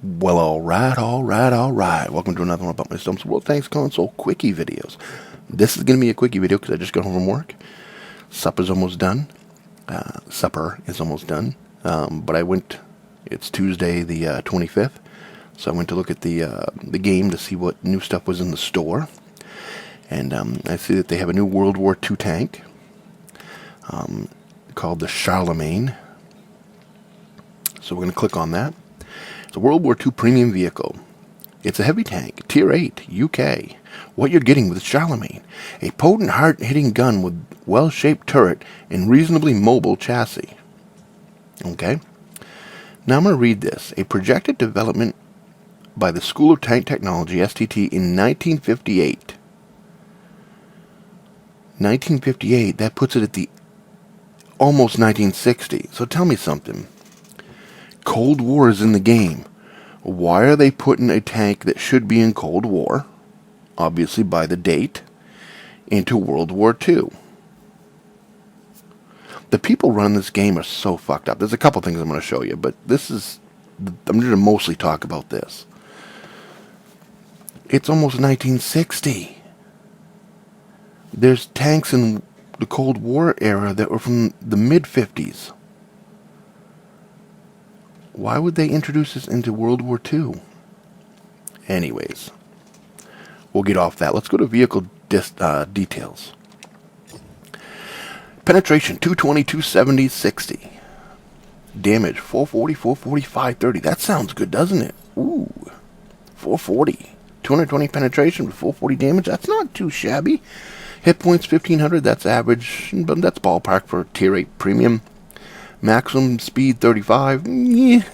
Well, alright. Welcome to another one about my Stump's World Thanks Console Quickie videos. This is going to be a quickie video because I just got home from work. Supper's almost done. Supper is almost done. But I went, it's Tuesday the 25th, so I went to look at the game to see what new stuff was in the store. And I see that they have a new World War II tank called the Charlemagne. So we're going to click on that. It's a World War II premium vehicle. It's a heavy tank, Tier 8, UK. What you're getting with Charlemagne. A potent, hard-hitting gun with well-shaped turret and reasonably mobile chassis. Okay? Now I'm going to read this. A projected development by the School of Tank Technology, STT, in 1958. 1958, that puts it at the almost 1960. So tell me something. Cold War is in the game. Why are they putting a tank that should be in Cold War, obviously by the date, into World War II? The people running this game are so fucked up. There's a couple things I'm going to show you, but I'm going to mostly talk about this. It's almost 1960. There's tanks in the Cold War era that were from the mid-50s. Why would they introduce this into World War II? Anyways, we'll get off that. Let's go to vehicle details. Penetration, 220, 270, 60. Damage, 440, 440, 530. That sounds good, doesn't it? Ooh, 440. 220 penetration with 440 damage. That's not too shabby. Hit points, 1500. That's average, but that's ballpark for Tier 8 Premium. Maximum speed 35.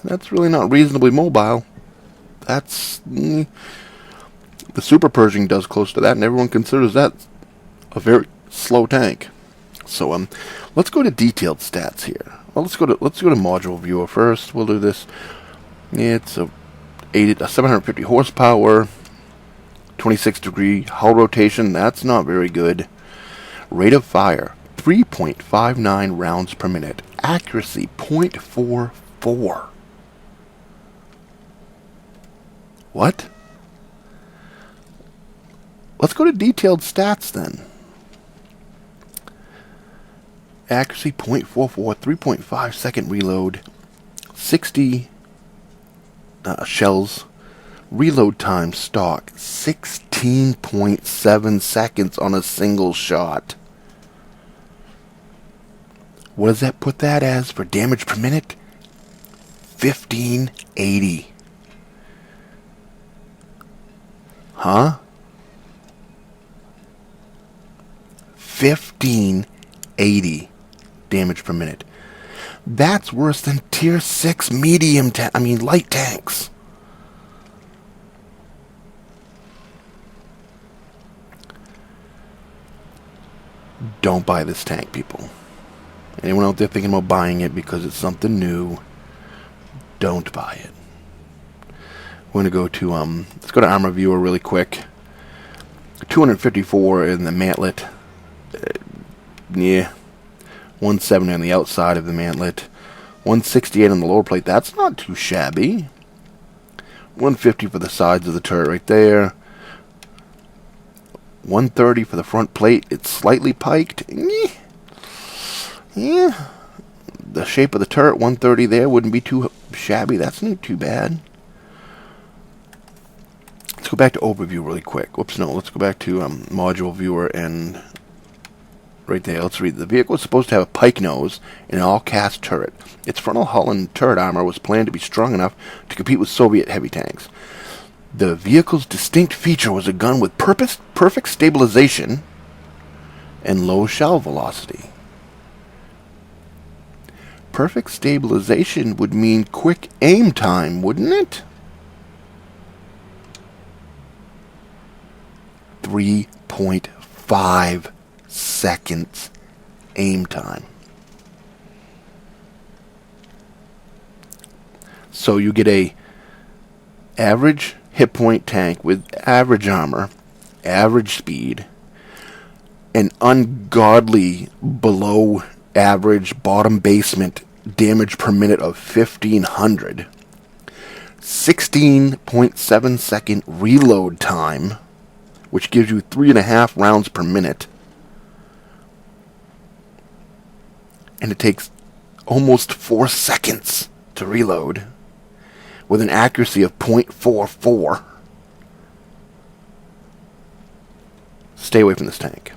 That's really not reasonably mobile. That's the Super Pershing does close to that, and everyone considers that a very slow tank. So let's go to detailed stats here. Well, let's go to module viewer first. We'll do this. It's a 750 horsepower, 26-degree hull rotation. That's not very good. Rate of fire 3.59 rounds per minute. Accuracy 0.44. What? Let's go to detailed stats then. Accuracy 0.44, 3.5 second reload, 60 shells. Reload time stock 16.7 seconds on a single shot. What does that put that as for damage per minute? 1580. Huh? 1580 damage per minute. That's worse than Tier 6 light tanks. Don't buy this tank, people. Anyone out there thinking about buying it because it's something new, don't buy it. We're going to go to, let's go to Armor Viewer really quick. 254 in the mantlet. 170 on the outside of the mantlet. 168 on the lower plate. That's not too shabby. 150 for the sides of the turret right there. 130 for the front plate. It's slightly piked. Yeah. The shape of the turret, 130 there, wouldn't be too shabby. That's not too bad. Let's go back to overview really quick. Whoops, no. Let's go back to module viewer and right there. Let's read. The vehicle is supposed to have a pike nose and an all-cast turret. Its frontal hull and turret armor was planned to be strong enough to compete with Soviet heavy tanks. The vehicle's distinct feature was a gun with perfect stabilization and low shell velocity. Perfect stabilization would mean quick aim time, wouldn't it? 3.5 seconds aim time. So you get a average hit point tank with average armor, average speed, an ungodly below average bottom basement damage per minute of 1500, 16.7 second reload time, which gives you 3.5 rounds per minute. And it takes almost 4 seconds to reload with an accuracy of .44. Stay away from this tank.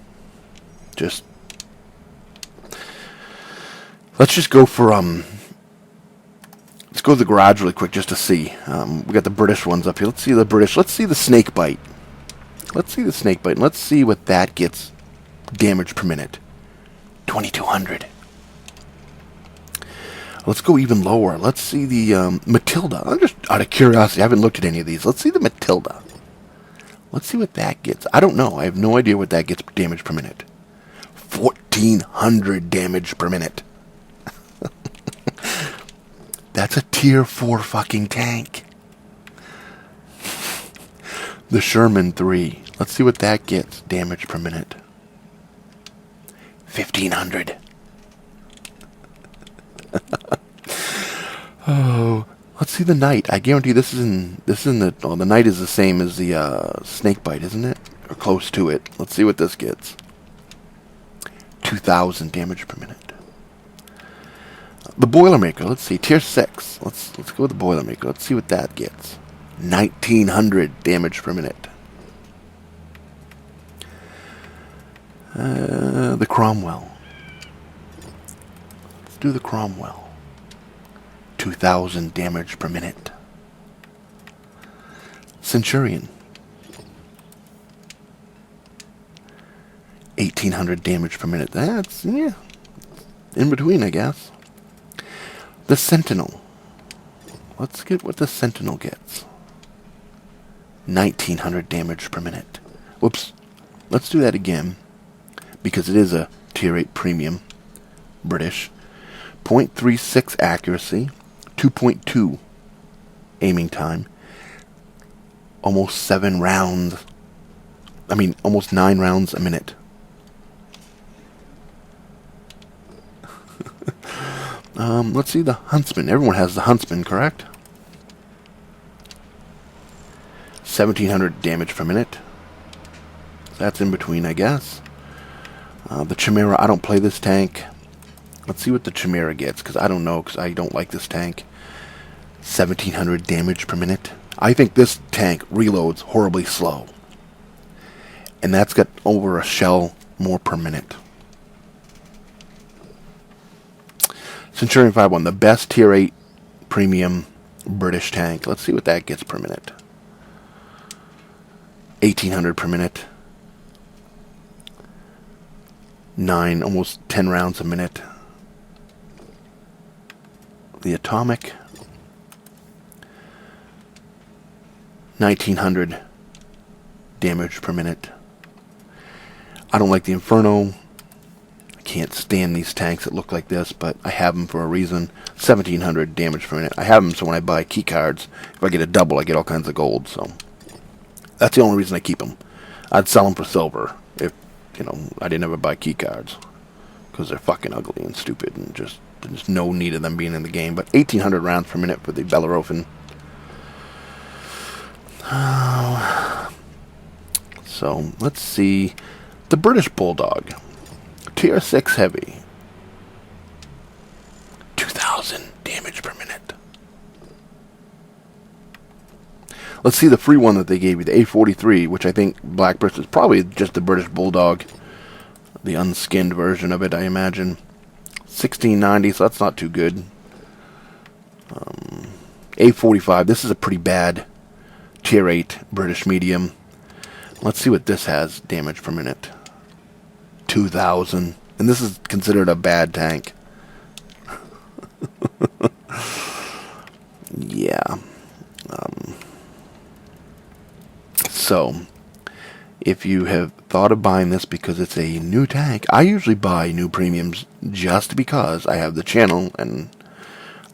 Let's just go for, let's go to the garage really quick just to see. We got the British ones up here. Let's see the British. Let's see the snake bite. Let's see the snake bite. And let's see what that gets damage per minute. 2200. Let's go even lower. Let's see the MATILDA. I'm just out of curiosity. I haven't looked at any of these. Let's see the MATILDA. Let's see what that gets. I don't know. I have no idea what that gets damage per minute. 1400 damage per minute. That's a tier 4 fucking tank. The Sherman 3. Let's see what that gets damage per minute. 1500. Oh, let's see the Knight. I guarantee this is in the. Oh, the Knight is the same as the snake bite, isn't it? Or close to it. Let's see what this gets. 2000 damage per minute. The Boilermaker. Let's see. Tier 6. Let's go with the Boilermaker. Let's see what that gets. 1900 damage per minute. The Cromwell. Let's do the Cromwell. 2000 damage per minute. Centurion. 1800 damage per minute. That's, yeah, in between, I guess. The Sentinel. Let's get what the Sentinel gets. 1900 damage per minute. Whoops. Let's do that again, because it is a tier 8 premium British. 0.36 accuracy. 2.2 aiming time. Almost 7 rounds. I mean, almost 9 rounds a minute. Let's see the Huntsman. Everyone has the Huntsman, correct? 1700 damage per minute. That's in between, I guess. The Chimera, I don't play this tank. Let's see what the Chimera gets, because I don't know, because I don't like this tank. 1700 damage per minute. I think this tank reloads horribly slow. And that's got over a shell more per minute. Centurion 5-1, the best tier 8 premium British tank. Let's see what that gets per minute. 1800 per minute. 9, almost 10 rounds a minute. The Atomic. 1900 damage per minute. I don't like the Inferno. I can't stand these tanks that look like this, but I have them for a reason. 1700 damage per minute. I have them so when I buy key cards, if I get a double, I get all kinds of gold. So that's the only reason I keep them. I'd sell them for silver if, you know, I didn't ever buy key cards, because they're fucking ugly and stupid, and just there's no need of them being in the game. But 1800 rounds per minute for the BELLEROPHON. So let's see the British Bulldog, tier 6 heavy, 2000 damage per minute. Let's see the free one that they gave you, the A43, which I think Black British is probably just the British Bulldog, the unskinned version of it, I imagine. 1690, so that's not too good. A45, this is a pretty bad tier 8 British medium. Let's see what this has damage per minute. 2000. And this is considered a bad tank. Yeah. So, if you have thought of buying this because it's a new tank, I usually buy new premiums just because I have the channel and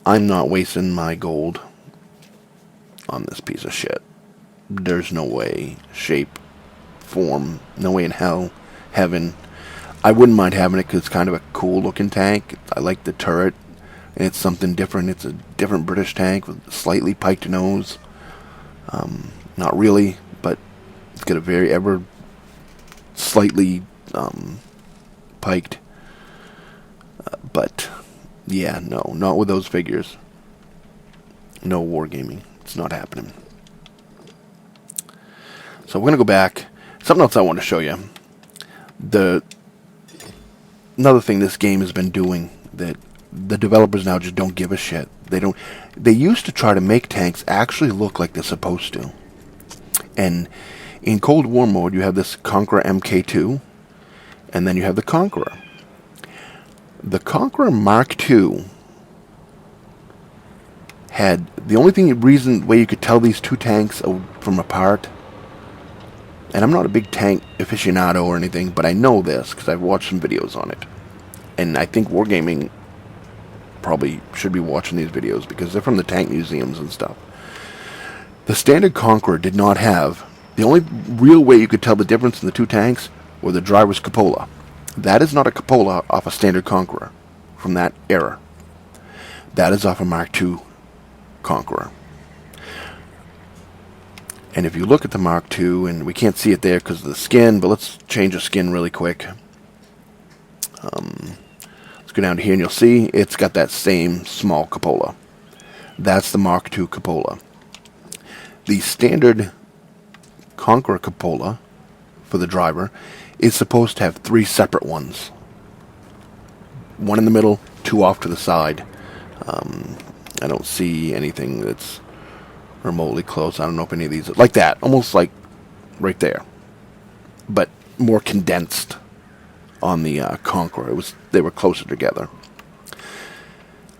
I'm not wasting my gold on this piece of shit. There's no way, shape, form, no way in hell, heaven. I wouldn't mind having it because it's kind of a cool looking tank. I like the turret. and it's something different. It's a different British tank with a slightly piked nose. Not really, but it's got a very ever slightly piked. But yeah, no, not with those figures. No wargaming. It's not happening. So we're going to go back. Something else I want to show you. Another thing this game has been doing that the developers now just don't give a shit. They used to try to make tanks actually look like they're supposed to. And in Cold War mode, you have this Conqueror Mk2, and then you have the Conqueror. The Conqueror Mark II had the only way you could tell these two tanks from apart. And I'm not a big tank aficionado or anything, but I know this because I've watched some videos on it. And I think Wargaming probably should be watching these videos because they're from the tank museums and stuff. The standard Conqueror did not have... The only real way you could tell the difference in the two tanks were the driver's cupola. That is not a cupola off a standard Conqueror from that era. That is off a Mark II Conqueror. And if you look at the Mark II, and we can't see it there because of the skin, but let's change the skin really quick. Let's go down to here and you'll see it's got that same small cupola. That's the Mark II cupola. The standard Conqueror cupola for the driver is supposed to have 3 separate ones. One in the middle, 2 off to the side. I don't see anything that's remotely close. I don't know if any of these... Like that. Almost like right there. But more condensed on the Conqueror. They were closer together.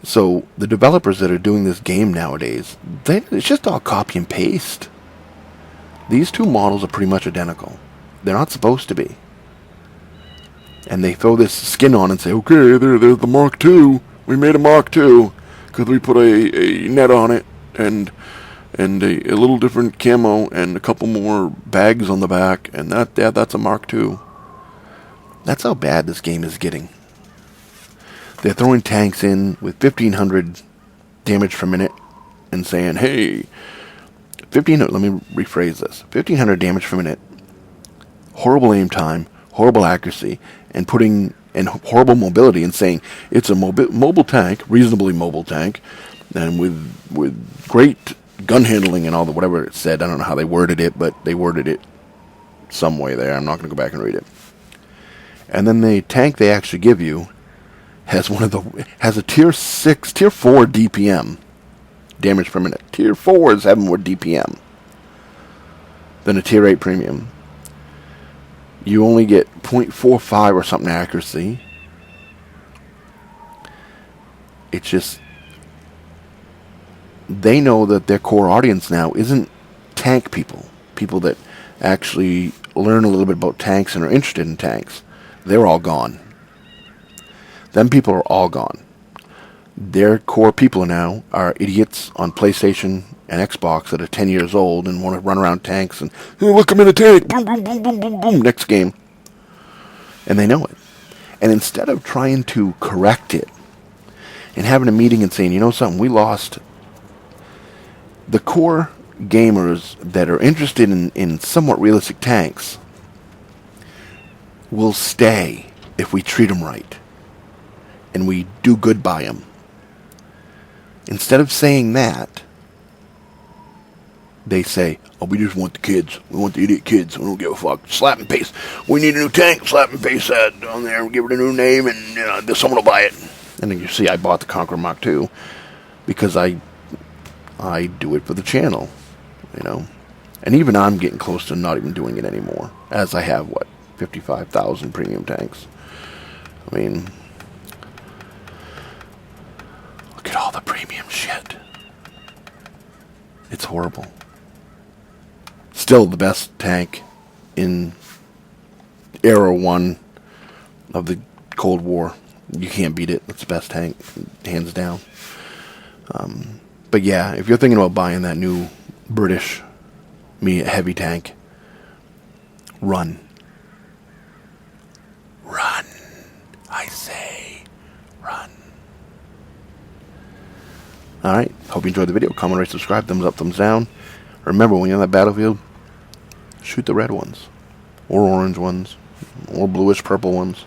So the developers that are doing this game nowadays, it's just all copy and paste. These two models are pretty much identical. They're not supposed to be. And they throw this skin on and say, okay, there's the Mark II. We made a Mark II because we put a net on it and a little different camo and a couple more bags on the back, and that's a Mark II. That's how bad this game is getting. They're throwing tanks in with 1,500 damage per minute and saying, hey, 1,500, let me rephrase this, 1,500 damage per minute, horrible aim time, horrible accuracy, and horrible mobility, and saying it's a mobile tank, reasonably mobile tank, and with great gun handling and all the whatever it said. I don't know how they worded it, but they worded it some way there. I'm not going to go back and read it. And then the tank they actually give you has a tier 4 DPM damage per minute. Tier 4 is having more DPM than a tier 8 premium. You only get 0.45 or something accuracy. It's just... They know that their core audience now isn't tank people. People that actually learn a little bit about tanks and are interested in tanks. They're all gone. Them people are all gone. Their core people now are idiots on PlayStation and Xbox that are 10 years old and want to run around tanks and, oh, look, I'm in a tank. Boom, boom, boom, boom, boom, boom. Next game. And they know it. And instead of trying to correct it and having a meeting and saying, you know something, we lost... The core gamers that are interested in somewhat realistic tanks will stay if we treat them right and we do good by them. Instead of saying that, they say, oh, we just want the kids. We want the idiot kids. We don't give a fuck. Slap and paste. We need a new tank. Slap and paste that on there. Give it a new name and someone will buy it. And then you see I bought the Conqueror Mark II because I do it for the channel, you know. And even I'm getting close to not even doing it anymore, as I have, 55,000 premium tanks. I mean, look at all the premium shit. It's horrible. Still the best tank in Era 1 of the Cold War. You can't beat it. It's the best tank, hands down. But yeah, if you're thinking about buying that new British heavy tank, run. Run. I say, run. Alright, hope you enjoyed the video. Comment, rate, subscribe, thumbs up, thumbs down. Remember, when you're on that battlefield, shoot the red ones. Or orange ones. Or bluish purple ones.